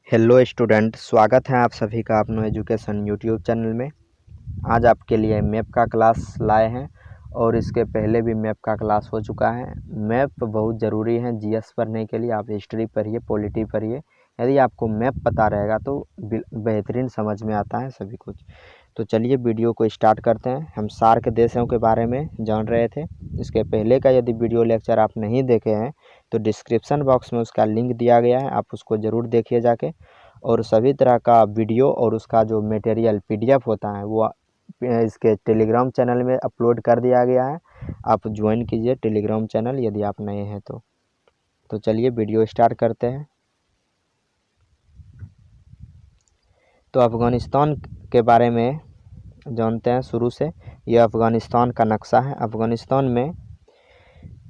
Hello student, स्वागत है आप सभी का अपनो एजुकेशन यूट्यूब चैनल में। आज आपके लिए मैप का क्लास लाए हैं और इसके पहले भी मैप का क्लास हो चुका है। मैप बहुत ज़रूरी है जीएस पढ़ने के लिए। आप हिस्ट्री पढ़िए, पॉलिटी पढ़िए। यदि आपको मैप पता रहेगा तो बेहतरीन समझ में आता है सभी कुछ। तो चलिए वीडियो को स्टार्ट करते हैं। हम सार्क देशों के बारे में जान रहे थे। इसके पहले का यदि वीडियो लेक्चर आप नहीं देखे हैं तो डिस्क्रिप्शन बॉक्स में उसका लिंक दिया गया है, आप उसको ज़रूर देखिए जाके। और सभी तरह का वीडियो और उसका जो मटेरियल पीडीएफ होता है वो इसके टेलीग्राम चैनल में अपलोड कर दिया गया है। आप ज्वाइन कीजिए टेलीग्राम चैनल यदि आप नए हैं तो चलिए वीडियो स्टार्ट करते हैं। तो अफ़गानिस्तान के बारे में जानते हैं शुरू से। यह अफ़गानिस्तान का नक्शा है। अफ़गानिस्तान में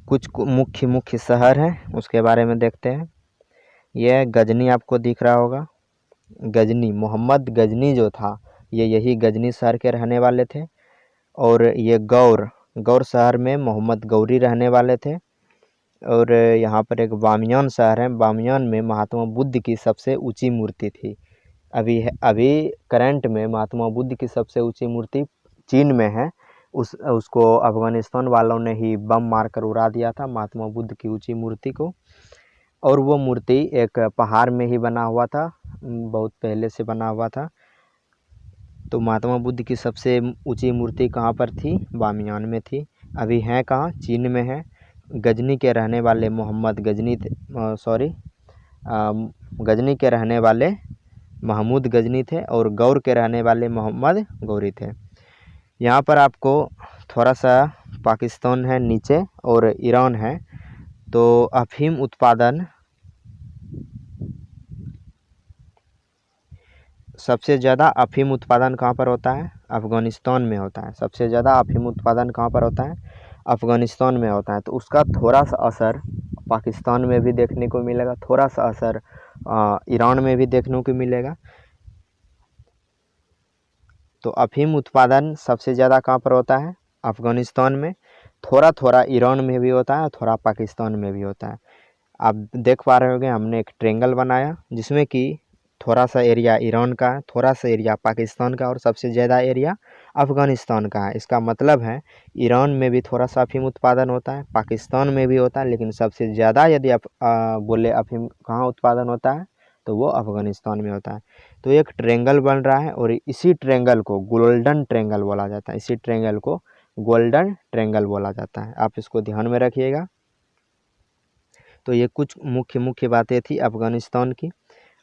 कुछ मुख्य शहर हैं, उसके बारे में देखते हैं। यह गजनी आपको दिख रहा होगा। गजनी, मोहम्मद गजनी जो था ये यही गजनी शहर के रहने वाले थे। और ये गौर शहर में मोहम्मद गौरी रहने वाले थे। और यहाँ पर एक बामियान शहर है। बामियान में महात्मा बुद्ध की सबसे ऊंची मूर्ति थी। अभी करंट में महात्मा बुद्ध की सबसे ऊंची मूर्ति चीन में है। उसको अफ़गानिस्तान वालों ने ही बम मारकर उड़ा दिया था, महात्मा बुद्ध की ऊंची मूर्ति को। और वो मूर्ति एक पहाड़ में ही बना हुआ था, बहुत पहले से बना हुआ था। तो महात्मा बुद्ध की सबसे ऊंची मूर्ति कहाँ पर थी? बामियान में थी। अभी है कहाँ? चीन में है। गजनी के रहने वाले मोहम्मद गजनी गजनी के रहने वाले महमूद गजनी थे और गौर के रहने वाले मोहम्मद गौरी थे। यहाँ पर आपको थोड़ा सा पाकिस्तान है नीचे और ईरान है। तो अफीम उत्पादन सबसे ज़्यादा अफीम उत्पादन कहाँ पर होता है? अफ़गानिस्तान में होता है। सबसे ज़्यादा अफीम उत्पादन कहाँ पर होता है? अफ़गानिस्तान में होता है। तो उसका थोड़ा सा असर पाकिस्तान में भी देखने को मिलेगा, थोड़ा सा असर ईरान में भी देखने को मिलेगा। तो अफीम उत्पादन सबसे ज़्यादा कहाँ पर होता है? अफ़गानिस्तान में। थोड़ा थोड़ा ईरान में भी होता है, थोड़ा पाकिस्तान में भी होता है। आप देख पा रहे होंगे हमने एक ट्रेंगल बनाया जिसमें कि थोड़ा सा एरिया ईरान का है, थोड़ा सा एरिया पाकिस्तान का और सबसे ज़्यादा एरिया अफ़गानिस्तान का है। इसका मतलब है ईरान में भी थोड़ा सा अफीम उत्पादन होता है, पाकिस्तान में भी होता है, लेकिन सबसे ज़्यादा यदि आप बोले अफीम कहाँ उत्पादन होता है तो वो अफ़गानिस्तान में होता है। तो एक ट्रेंगल बन रहा है और इसी ट्रेंगल को गोल्डन ट्रेंगल बोला जाता है। इसी ट्रेंगल को गोल्डन ट्रेंगल बोला जाता है। आप इसको ध्यान में रखिएगा। तो ये कुछ मुख्य बातें थी अफ़गानिस्तान की।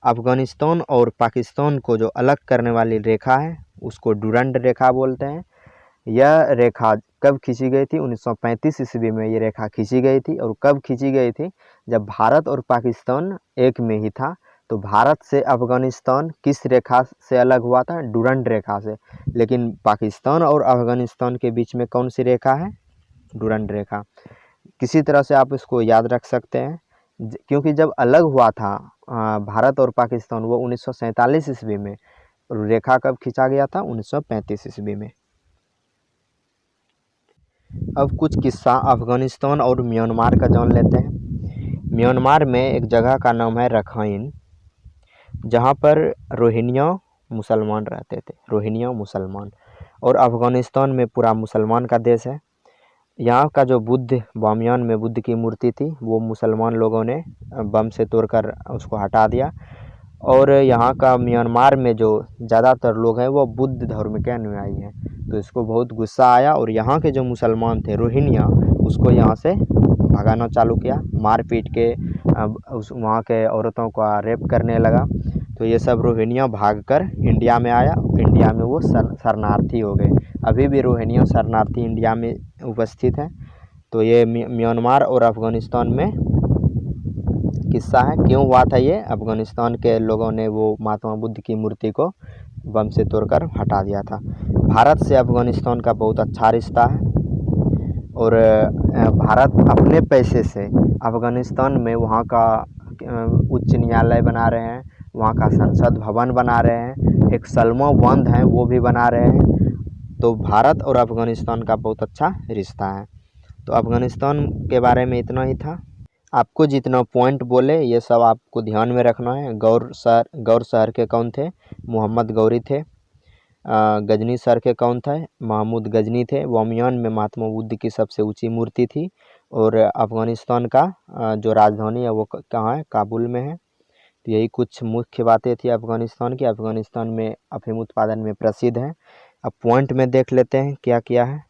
अफ़गानिस्तान और पाकिस्तान को जो अलग करने वाली रेखा है उसको डुरंड रेखा बोलते हैं। यह रेखा कब खींची गई थी? 1935 ईस्वी में ये रेखा खींची गई थी। और कब खींची गई थी? जब भारत और पाकिस्तान एक में ही था। तो भारत से अफ़गानिस्तान किस रेखा से अलग हुआ था? डुरंड रेखा से। लेकिन पाकिस्तान और अफ़गानिस्तान के बीच में कौन सी रेखा है? डुरंड रेखा। किसी तरह से आप इसको याद रख सकते हैं क्योंकि जब अलग हुआ था भारत और पाकिस्तान वो 1947 ईस्वी में। रेखा कब खींचा गया था? 1935 ईस्वी में। अब कुछ किस्सा अफ़गानिस्तान और म्यांमार का जान लेते हैं। म्यांमार में एक जगह का नाम है रखाइन, जहाँ पर रोहिंग्या मुसलमान रहते थे। रोहिंग्या मुसलमान। और अफ़गानिस्तान में पूरा मुसलमान का देश है। यहाँ का जो बुद्ध, बामियान में बुद्ध की मूर्ति थी वो मुसलमान लोगों ने बम से तोड़कर उसको हटा दिया। और यहाँ का म्यांमार में जो ज़्यादातर लोग हैं वो बुद्ध धर्म के अनुयायी हैं। तो इसको बहुत गुस्सा आया और यहाँ के जो मुसलमान थे रोहिंग्या उसको यहाँ से भगाना चालू किया, मार पीट के उस वहाँ के औरतों का रेप करने लगा। तो ये सब रोहिंग्या भागकर इंडिया में आया। इंडिया में वो शरणार्थी हो गए। अभी भी रोहिंग्या शरणार्थी इंडिया में उपस्थित हैं। तो ये म्यांमार और अफ़गानिस्तान में किस्सा है। क्यों हुआ था ये? अफ़गानिस्तान के लोगों ने वो महात्मा बुद्ध की मूर्ति को बम से तोड़कर हटा दिया था। भारत से अफ़गानिस्तान का बहुत अच्छा रिश्ता है और भारत अपने पैसे से अफ़गानिस्तान में वहाँ का उच्च न्यायालय बना रहे हैं, वहाँ का संसद भवन बना रहे हैं, एक सलमा बंद है वो भी बना रहे हैं। तो भारत और अफ़गानिस्तान का बहुत अच्छा रिश्ता है। तो अफ़गानिस्तान के बारे में इतना ही था। आपको जितना पॉइंट बोले ये सब आपको ध्यान में रखना है। गौर शहर के कौन थे? मोहम्मद गौरी थे। गजनी शहर के कौन थे? महमूद गजनी थे। बामियान में महात्मा बुद्ध की सबसे ऊंची मूर्ति थी। और अफ़गानिस्तान का जो राजधानी है वो कहाँ है? काबुल में है। तो यही कुछ मुख्य बातें थी अफ़गानिस्तान की। अफ़गानिस्तान में अफीम उत्पादन में प्रसिद्ध है। अब पॉइंट में देख लेते हैं क्या क्या है।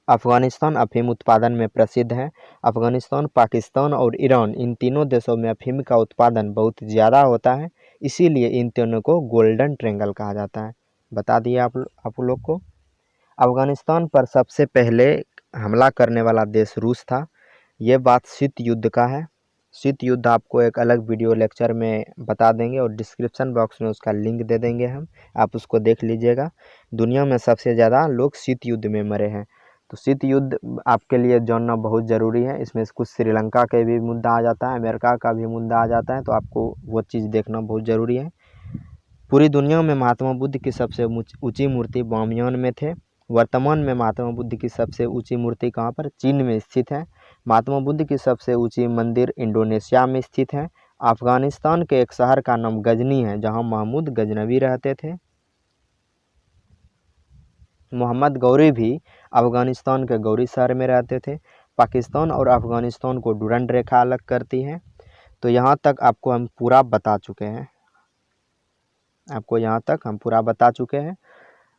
अफ़गानिस्तान अफीम उत्पादन में प्रसिद्ध है। अफ़गानिस्तान, पाकिस्तान और ईरान, इन तीनों देशों में अफीम का उत्पादन बहुत ज़्यादा होता है। इसीलिए इन तीनों को गोल्डन ट्रायंगल कहा जाता है। बता दिए आप लोग को। अफ़गानिस्तान पर सबसे पहले हमला करने वाला देश रूस था। ये बात शीत युद्ध का है। शीत युद्ध आपको एक अलग वीडियो लेक्चर में बता देंगे और डिस्क्रिप्शन बॉक्स में उसका लिंक दे देंगे हम, आप उसको देख लीजिएगा। दुनिया में सबसे ज़्यादा लोग शीत युद्ध में मरे हैं। तो शीत युद्ध आपके लिए जानना बहुत ज़रूरी है। इसमें कुछ श्रीलंका के भी मुद्दा आ जाता है, अमेरिका का भी मुद्दा आ जाता है, तो आपको वो चीज़ देखना बहुत ज़रूरी है। पूरी दुनिया में महात्मा बुद्ध की सबसे ऊंची मूर्ति बामियान में थे। वर्तमान में महात्मा बुद्ध की सबसे ऊंची मूर्ति कहाँ पर? चीन में स्थित है। महात्मा बुद्ध की सबसे ऊंची मंदिर इंडोनेशिया में स्थित है। अफगानिस्तान के एक शहर का नाम गजनी है, जहां महमूद गजनवी रहते थे। मोहम्मद गौरी भी अफगानिस्तान के गौरी शहर में रहते थे। पाकिस्तान और अफगानिस्तान को डुरंड रेखा अलग करती है। तो यहाँ तक आपको हम पूरा बता चुके हैं।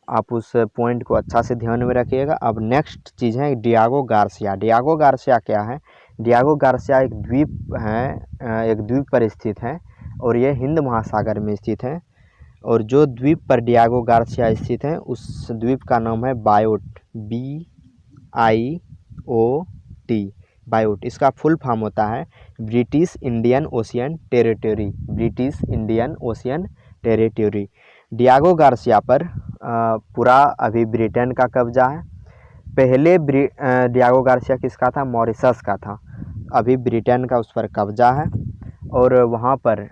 आप उस पॉइंट को अच्छा से ध्यान में रखिएगा। अब नेक्स्ट चीज़ है डियागो गार्सिया। डियागो गार्सिया क्या है? डियागो गार्सिया एक द्वीप है, एक द्वीप पर स्थित है और ये हिंद महासागर में स्थित है। और जो द्वीप पर डियागो गार्सिया स्थित है उस द्वीप का नाम है बायोट, BIOT, बायोट। इसका फुल फॉर्म होता है British Indian ocean territory. British Indian ocean territory. Diego Garcia पर पूरा अभी ब्रिटेन का कब्जा है। पहले डियागो गार्सिया किसका था? मॉरिशस का था। अभी ब्रिटेन का उस पर कब्जा है और वहाँ पर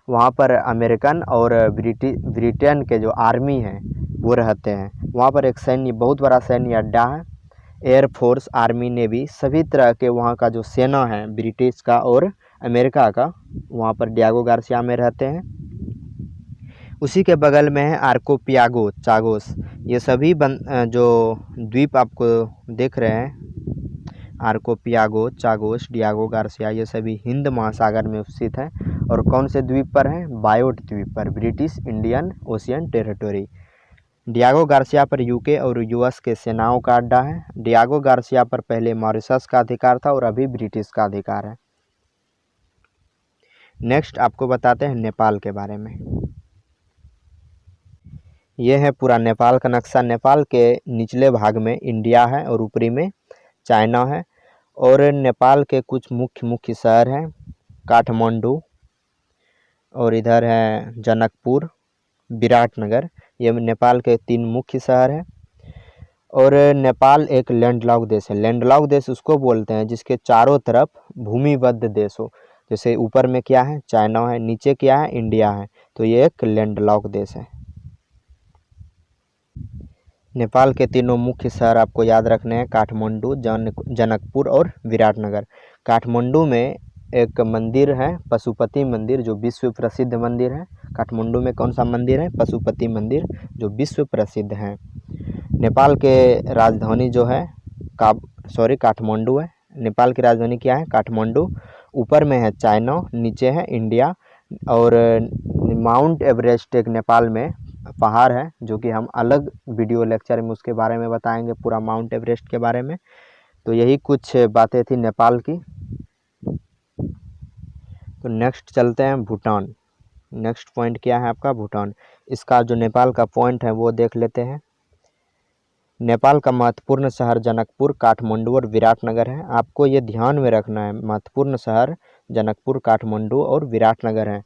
वहाँ पर अमेरिकन और ब्रिटेन के जो आर्मी हैं वो रहते हैं। वहाँ पर एक बहुत बड़ा सैन्य अड्डा है। एयरफोर्स, आर्मी, नेवी, सभी तरह के वहाँ का जो सेना है ब्रिटिश का और अमेरिका का, वहाँ पर डियागो गार्सिया में रहते हैं। उसी के बगल में है आर्कोपियागो, चागोस। ये सभी जो द्वीप आपको देख रहे हैं, आर्कोपियागो, चागोस, डियागो गार्सिया, ये सभी हिंद महासागर में स्थित हैं। और कौन से द्वीप पर हैं? बायोट द्वीप पर, British Indian ocean territory. Diego Garcia पर यूके और यूएस के सेनाओं का अड्डा है। डियागो गार्सिया पर पहले मॉरिशस का अधिकार था और अभी ब्रिटिश का अधिकार है। नेक्स्ट आपको बताते हैं नेपाल के बारे में। यह है पूरा नेपाल का नक्शा। नेपाल के निचले भाग में इंडिया है और ऊपरी में चाइना है। और नेपाल के कुछ मुख्य शहर हैं, काठमांडू, और इधर है जनकपुर, विराटनगर। ये नेपाल के 3 मुख्य शहर हैं। और नेपाल एक लैंडलॉक देश है। लैंडलॉक देश उसको बोलते हैं जिसके चारों तरफ भूमिबद्ध देश हो। जैसे ऊपर में क्या है? चाइना है, नीचे क्या है? इंडिया है। तो ये एक लैंडलॉक देश है। नेपाल के तीनों मुख्य शहर आपको याद रखने हैं, काठमांडू, जनकपुर और विराटनगर। काठमांडू में एक मंदिर है, पशुपति मंदिर, जो विश्व प्रसिद्ध मंदिर है। काठमांडू में कौन सा मंदिर है? पशुपति मंदिर, जो विश्व प्रसिद्ध है। नेपाल के राजधानी जो है काठमांडू है। नेपाल की राजधानी क्या है? काठमांडू। ऊपर में है चाइना, नीचे है इंडिया। और माउंट एवरेस्ट एक नेपाल में पहाड़ है, जो कि हम अलग वीडियो लेक्चर में उसके बारे में बताएंगे, पूरा माउंट एवरेस्ट के बारे में। तो यही कुछ बातें थी नेपाल की। तो नेक्स्ट चलते हैं भूटान। नेक्स्ट पॉइंट क्या है आपका? भूटान। इसका जो नेपाल का पॉइंट है वो देख लेते हैं। नेपाल का महत्वपूर्ण शहर जनकपुर, काठमांडू और विराटनगर है। आपको ये ध्यान में रखना है, महत्वपूर्ण शहर जनकपुर, काठमांडू और विराटनगर है।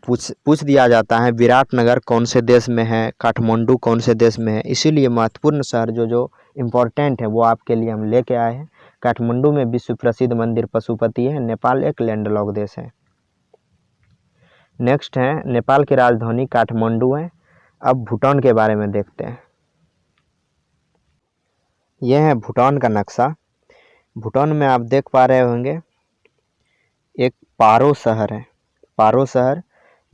पूछ दिया जाता है विराटनगर कौन से देश में है, काठमांडू कौन से देश में है। इसीलिए महत्वपूर्ण शहर जो इम्पोर्टेंट है वो आपके लिए हम लेके आए हैं। काठमांडू में विश्व प्रसिद्ध मंदिर पशुपति है। नेपाल एक लैंडलॉक देश है। नेक्स्ट है, नेपाल की राजधानी काठमांडू है। अब भूटान के बारे में देखते हैं। ये है भूटान का नक्शा। भूटान में आप देख पा रहे होंगे एक पारो शहर है। पारो शहर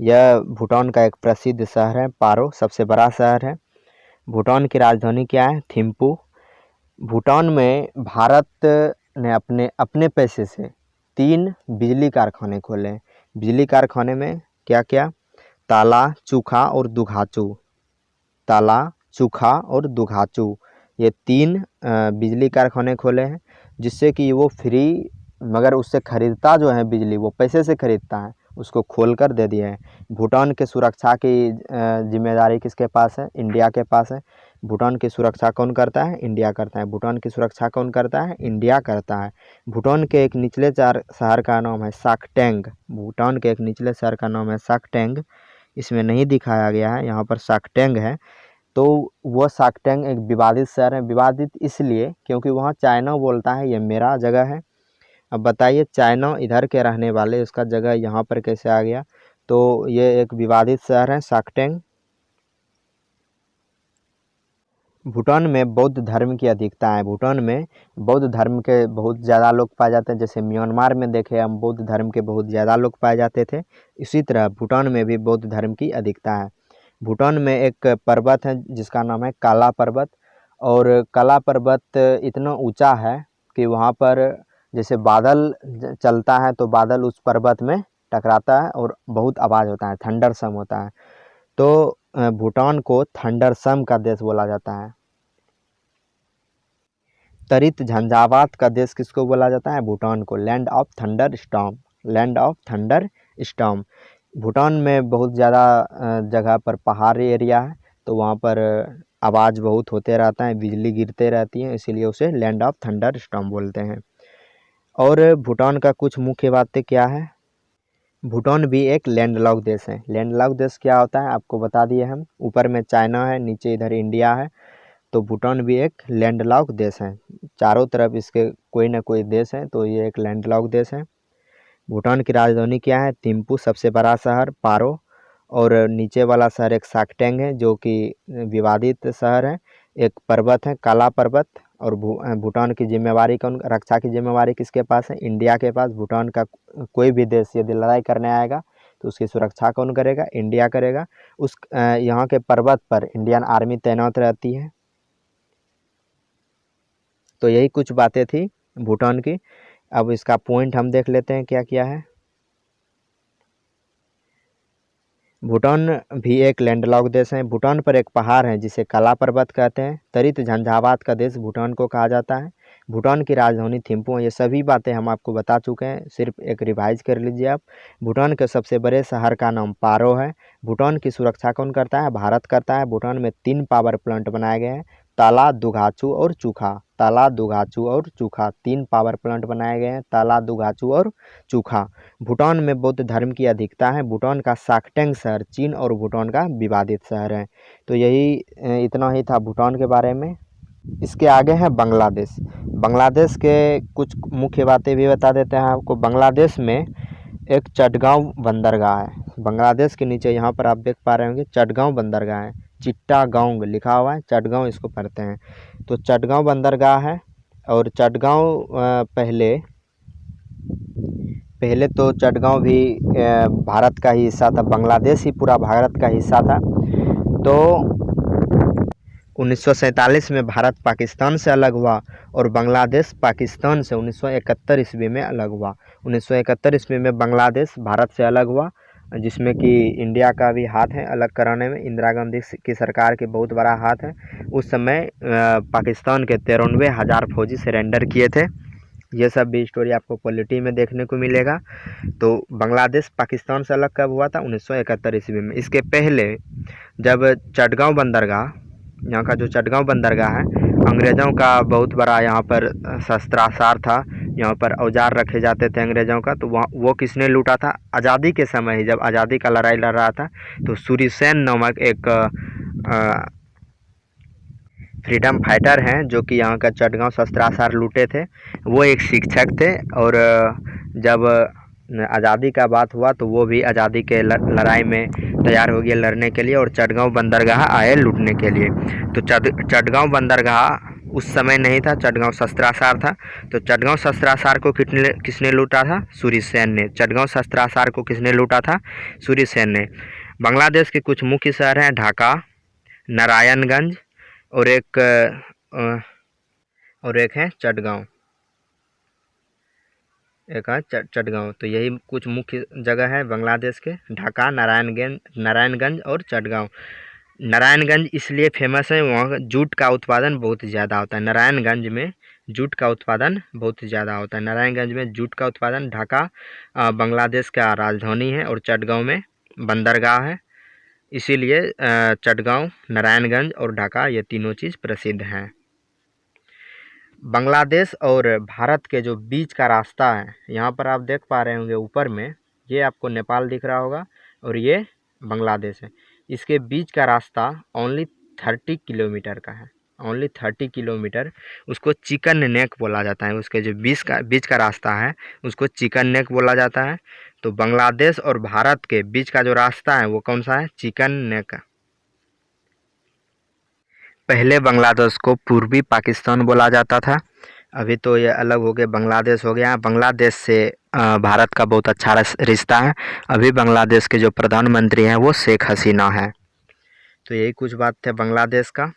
यह भूटान का एक प्रसिद्ध शहर है। पारो सबसे बड़ा शहर है। भूटान की राजधानी क्या है? थिम्पू। भूटान में भारत ने अपने अपने पैसे से 3 बिजली कारखाने खोले हैं। बिजली कारखाने में क्या क्या? ताला, चूखा और दुघाचू। ताला, चूखा और दुघाचू, ये 3 बिजली कारखाने खोले हैं, जिससे कि वो फ्री, मगर उससे खरीदता जो है बिजली वो पैसे से खरीदता है, उसको खोल कर दे दिया है। भूटान के सुरक्षा की जिम्मेदारी किसके पास है? इंडिया के पास है। भूटान की सुरक्षा कौन करता है? इंडिया करता है। भूटान की सुरक्षा कौन करता है? इंडिया करता है। भूटान के एक निचले शहर का नाम है साकटेंग। भूटान के एक निचले शहर का नाम है साकटेंग। इसमें नहीं दिखाया गया है, यहाँ पर साकटेंग है। तो वो साकटेंग एक विवादित शहर है। विवादित इसलिए क्योंकि वहाँ चाइना बोलता है ये मेरा जगह है। अब बताइए, चाइना इधर के रहने वाले, उसका जगह यहाँ पर कैसे आ गया? तो ये एक विवादित शहर है साकटेंग। भूटान में बौद्ध धर्म की अधिकता है। भूटान में बौद्ध धर्म के बहुत ज़्यादा लोग पाए जाते हैं। जैसे म्यांमार में देखे हम, बौद्ध धर्म के बहुत ज़्यादा लोग पाए जाते थे, इसी तरह भूटान में भी बौद्ध धर्म की अधिकता है। भूटान में एक पर्वत है जिसका नाम है काला पर्वत। और काला पर्वत इतना ऊंचा है कि वहाँ पर जैसे बादल चलता है तो बादल उस पर्वत में टकराता है और बहुत आवाज़ होता है, थंडरसम होता है। तो भूटान को थंडरसम का देश बोला जाता है। तरित झंझावात का देश किसको बोला जाता है? भूटान को। Land of thunder storm. Land of thunder storm. Bhutan में बहुत ज़्यादा जगह पर पहाड़ी एरिया है, तो वहाँ पर आवाज़ बहुत होते रहता है, बिजली गिरते रहती है, इसीलिए उसे लैंड ऑफ थंडर स्टॉर्म बोलते हैं। और भूटान का कुछ मुख्य बातें क्या है? भूटान भी एक लैंडलॉक देश है। लैंडलॉक देश क्या होता है आपको बता दिए हम। ऊपर में चाइना है, नीचे इधर इंडिया है, तो भूटान भी एक लैंडलॉक देश है। चारों तरफ इसके कोई ना कोई देश है, तो ये एक लैंडलॉक देश है। भूटान की राजधानी क्या है? थिम्पू। सबसे बड़ा शहर पारो। और नीचे वाला शहर एक साकटेंग है, जो कि विवादित शहर है। एक पर्वत है काला पर्वत। और भूटान की जिम्मेवारी कौन, रक्षा की जिम्मेवारी किसके पास है? इंडिया के पास। भूटान का कोई भी देश यदि लड़ाई करने आएगा तो उसकी सुरक्षा कौन करेगा? इंडिया करेगा। उस यहाँ के पर्वत पर इंडियन आर्मी तैनात रहती है। तो यही कुछ बातें थी भूटान की। अब इसका पॉइंट हम देख लेते हैं क्या क्या है। भूटान भी एक लैंडलॉक देश है। भूटान पर एक पहाड़ है जिसे काला पर्वत कहते हैं। तरित झंझावात का देश भूटान को कहा जाता है। भूटान की राजधानी थिम्पू है। ये सभी बातें हम आपको बता चुके हैं, सिर्फ एक रिवाइज कर लीजिए आप। भूटान के सबसे बड़े शहर का नाम पारो है। भूटान की सुरक्षा कौन करता है? भारत करता है। भूटान में 3 पावर प्लांट बनाए गए हैं, ताला, दुघाचू और चूखा। ताला, दुघाचू और चूखा, 3 पावर प्लांट बनाए गए हैं, ताला, दुघाचू और चूखा। भूटान में बौद्ध धर्म की अधिकता है। भूटान का साकटेंग शहर चीन और भूटान का विवादित शहर है। तो यही इतना ही था भूटान के बारे में। इसके आगे है बांग्लादेश। बांग्लादेश के कुछ मुख्य बातें भी बता देते हैं आपको। बांग्लादेश में एक चटगांव बंदरगाह है। बांग्लादेश के नीचे यहाँ पर आप देख पा रहे होंगे चटगांव बंदरगाह है। चिट्टागांव लिखा हुआ है, चटगांव इसको पढ़ते हैं। तो चटगांव बंदरगाह है। और चटगांव पहले तो चटगांव भी भारत का ही हिस्सा था। बांग्लादेश ही पूरा भारत का हिस्सा था। तो 1947 में भारत पाकिस्तान से अलग हुआ और बांग्लादेश पाकिस्तान से 1971 ईस्वी में अलग हुआ। 1971 ईस्वी में बांग्लादेश भारत से अलग हुआ, जिसमें कि इंडिया का भी हाथ है अलग कराने में। इंदिरा गांधी की सरकार के बहुत बड़ा हाथ है। उस समय पाकिस्तान के 93,000 फौजी सरेंडर किए थे। ये सब भी स्टोरी आपको पॉलिटी में देखने को मिलेगा। तो बांग्लादेश पाकिस्तान से अलग कब हुआ था? 1971 ईस्वी में। इसके पहले जब चटगांव बंदरगाह, यहाँ का जो चटगांव बंदरगाह है, अंग्रेज़ों का बहुत बड़ा यहाँ पर शस्त्रागार था। यहाँ पर औजार रखे जाते थे अंग्रेज़ों का। तो वहाँ वो किसने लूटा था? आज़ादी के समय ही, जब आज़ादी का लड़ाई लड़ रहा था, तो सूरीसेन नामक एक फ्रीडम फाइटर हैं, जो कि यहाँ का चटगांव शस्त्रागार लूटे थे। वो एक शिक्षक थे। और जब आज़ादी का बात हुआ तो वो भी आज़ादी के लड़ाई में तैयार हो गए लड़ने के लिए, और चटगांव बंदरगाह आए लूटने के लिए। तो चटगांव बंदरगाह उस समय नहीं था, चटगांव शस्त्रासार था। तो चटगांव शस्त्रासार को किसने लूटा था? सूर्यसेन ने। चटगांव शस्त्रासार को किसने लूटा था? सूर्यसेन ने। बांग्लादेश के कुछ मुख्य शहर हैं ढाका, नारायणगंज और एक है चटगांव। चटगांव। तो यही कुछ मुख्य जगह है बांग्लादेश के, ढाका, नारायणगंज और चटगांव। नारायणगंज इसलिए फेमस है, वहाँ जूट का उत्पादन बहुत ज़्यादा होता है। नारायणगंज में जूट का उत्पादन बहुत ज़्यादा होता है। नारायणगंज में जूट का उत्पादन। ढाका बांग्लादेश का राजधानी है और चटगांव में बंदरगाह है। इसीलिए चटगांव, नारायणगंज और ढाका ये तीनों चीज़ प्रसिद्ध हैं। बांग्लादेश और भारत के जो बीच का रास्ता है, यहाँ पर आप देख पा रहे होंगे ऊपर में, ये आपको नेपाल दिख रहा होगा और ये बांग्लादेश है। इसके बीच का रास्ता ओनली 30 किलोमीटर का है, ओनली 30 किलोमीटर। उसको चिकन नेक बोला जाता है। उसके जो बीच का रास्ता है उसको चिकन नेक बोला जाता है। तो बांग्लादेश और भारत के बीच का जो रास्ता है वो कौन सा है? Chicken neck. पहले बांग्लादेश को पूर्वी पाकिस्तान बोला जाता था, अभी तो ये अलग हो गया, बांग्लादेश हो गया। बांग्लादेश से भारत का बहुत अच्छा रिश्ता है। अभी बांग्लादेश के जो प्रधानमंत्री हैं वो शेख हसीना है। तो यही कुछ बात है बांग्लादेश का।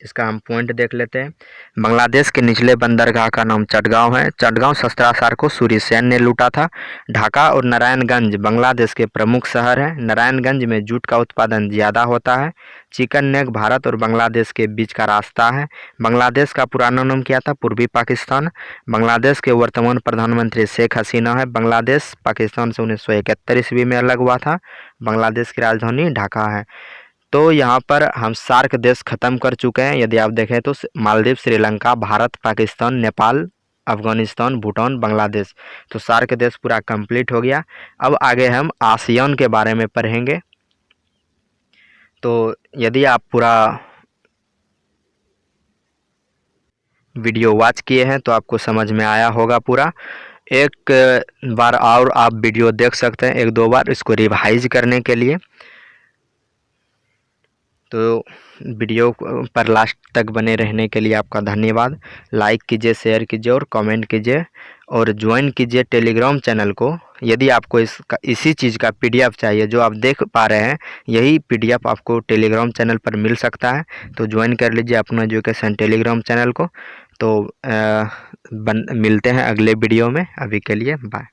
इसका हम पॉइंट देख लेते हैं। बांग्लादेश के निचले बंदरगाह का नाम चटगांव है। चटगांव शस्त्रासार को सूर्यसेन ने लूटा था। ढाका और नारायणगंज बांग्लादेश के प्रमुख शहर हैं। नारायणगंज में जूट का उत्पादन ज़्यादा होता है। चिकन नेक भारत और बांग्लादेश के बीच का रास्ता है। बांग्लादेश का पुराना नाम क्या था? पूर्वी पाकिस्तान। बांग्लादेश के वर्तमान प्रधानमंत्री शेख हसीना है। बांग्लादेश पाकिस्तान से 1971 ईस्वी में अलग हुआ था। बांग्लादेश की राजधानी ढाका है। तो यहाँ पर हम सार्क देश ख़त्म कर चुके हैं। यदि आप देखें तो मालदीव, श्रीलंका, भारत, पाकिस्तान, नेपाल, अफ़गानिस्तान, भूटान, बांग्लादेश। तो सार्क देश पूरा कंप्लीट हो गया। अब आगे हम आसियान के बारे में पढ़ेंगे। तो यदि आप पूरा वीडियो वॉच किए हैं तो आपको समझ में आया होगा पूरा। एक बार और आप वीडियो देख सकते हैं, 1-2 बार, इसको रिवाइज करने के लिए। तो वीडियो पर लास्ट तक बने रहने के लिए आपका धन्यवाद। लाइक कीजिए, शेयर कीजिए और कमेंट कीजिए और ज्वाइन कीजिए टेलीग्राम चैनल को। यदि आपको इसी चीज़ का पीडीएफ चाहिए जो आप देख पा रहे हैं, यही पीडीएफ आपको टेलीग्राम चैनल पर मिल सकता है। तो ज्वाइन कर लीजिए अपना एजुकेशन टेलीग्राम चैनल को। तो मिलते हैं अगले वीडियो में। अभी के लिए बाय।